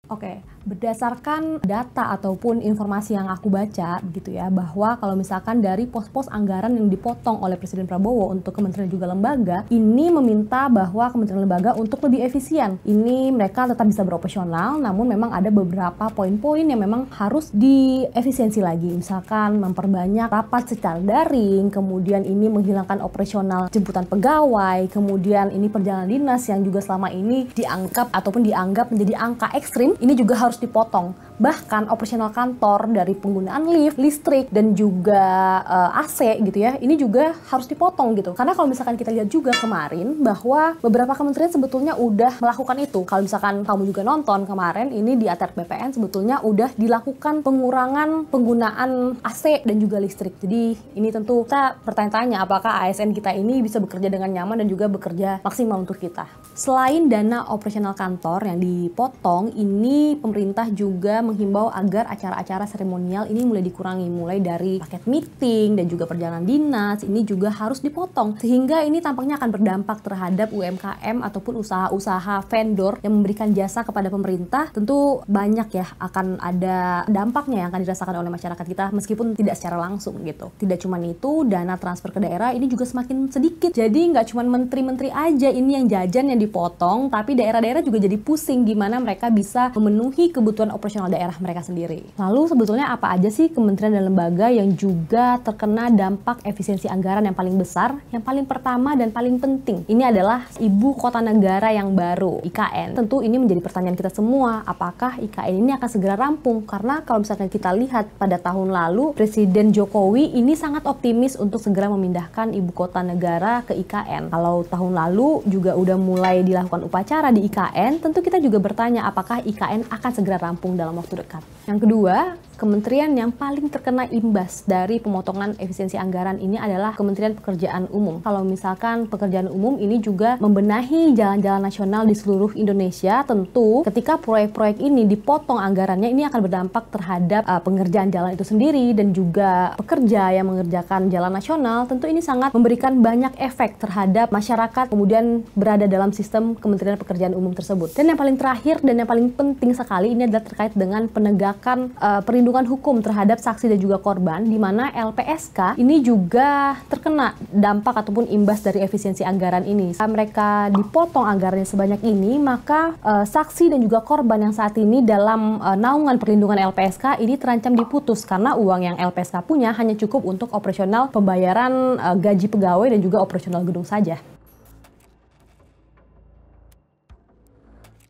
Oke, berdasarkan data ataupun informasi yang aku baca gitu ya, bahwa kalau misalkan dari pos-pos anggaran yang dipotong oleh Presiden Prabowo untuk kementerian juga lembaga, ini meminta bahwa kementerian lembaga untuk lebih efisien. Ini mereka tetap bisa beroperasional, namun memang ada beberapa poin-poin yang memang harus diefisiensi lagi. Misalkan memperbanyak rapat secara daring, kemudian ini menghilangkan operasional jemputan pegawai, kemudian ini perjalanan dinas yang juga selama ini dianggap menjadi angka ekstrim. Ini juga harus dipotong. Bahkan operasional kantor dari penggunaan lift, listrik, dan juga AC gitu ya, ini juga harus dipotong gitu. Karena kalau misalkan kita lihat juga kemarin bahwa beberapa kementerian sebetulnya udah melakukan itu. Kalau misalkan kamu juga nonton kemarin, ini di ATR BPN sebetulnya udah dilakukan pengurangan penggunaan AC dan juga listrik. Jadi ini tentu kita bertanya-tanya apakah ASN kita ini bisa bekerja dengan nyaman dan juga bekerja maksimal untuk kita. Selain dana operasional kantor yang dipotong, ini pemerintah juga menghimbau agar acara-acara seremonial ini mulai dikurangi, mulai dari paket meeting dan juga perjalanan dinas, ini juga harus dipotong. Sehingga ini tampaknya akan berdampak terhadap UMKM ataupun usaha-usaha vendor yang memberikan jasa kepada pemerintah. Tentu banyak ya akan ada dampaknya yang akan dirasakan oleh masyarakat kita meskipun tidak secara langsung gitu. Tidak cuma itu, dana transfer ke daerah ini juga semakin sedikit. Jadi nggak cuma menteri-menteri aja ini yang jajan yang dipotong, tapi daerah-daerah juga jadi pusing gimana mereka bisa memenuhi kebutuhan operasional daerah mereka sendiri. Lalu sebetulnya apa aja sih kementerian dan lembaga yang juga terkena dampak efisiensi anggaran yang paling besar? Yang paling pertama dan paling penting, ini adalah Ibu Kota Negara yang baru, IKN. Tentu ini menjadi pertanyaan kita semua, apakah IKN ini akan segera rampung? Karena kalau misalkan kita lihat pada tahun lalu, Presiden Jokowi ini sangat optimis untuk segera memindahkan Ibu Kota Negara ke IKN. Kalau tahun lalu juga udah mulai dilakukan upacara di IKN, tentu kita juga bertanya apakah IKN akan segera rampung dalam waktu dekat. Yang kedua, kementerian yang paling terkena imbas dari pemotongan efisiensi anggaran ini adalah Kementerian Pekerjaan Umum. Kalau misalkan pekerjaan umum ini juga membenahi jalan-jalan nasional di seluruh Indonesia, tentu ketika proyek-proyek ini dipotong anggarannya, ini akan berdampak terhadap pengerjaan jalan itu sendiri dan juga pekerja yang mengerjakan jalan nasional. Tentu ini sangat memberikan banyak efek terhadap masyarakat kemudian berada dalam sistem Kementerian Pekerjaan Umum tersebut. Dan yang paling terakhir dan yang paling penting sekali ini adalah terkait dengan penegakan perlindungan hukum terhadap saksi dan juga korban, di mana LPSK ini juga terkena dampak ataupun imbas dari efisiensi anggaran ini. Jika mereka dipotong anggarannya sebanyak ini, maka saksi dan juga korban yang saat ini dalam naungan perlindungan LPSK ini terancam diputus karena uang yang LPSK punya hanya cukup untuk operasional pembayaran gaji pegawai dan juga operasional gedung saja.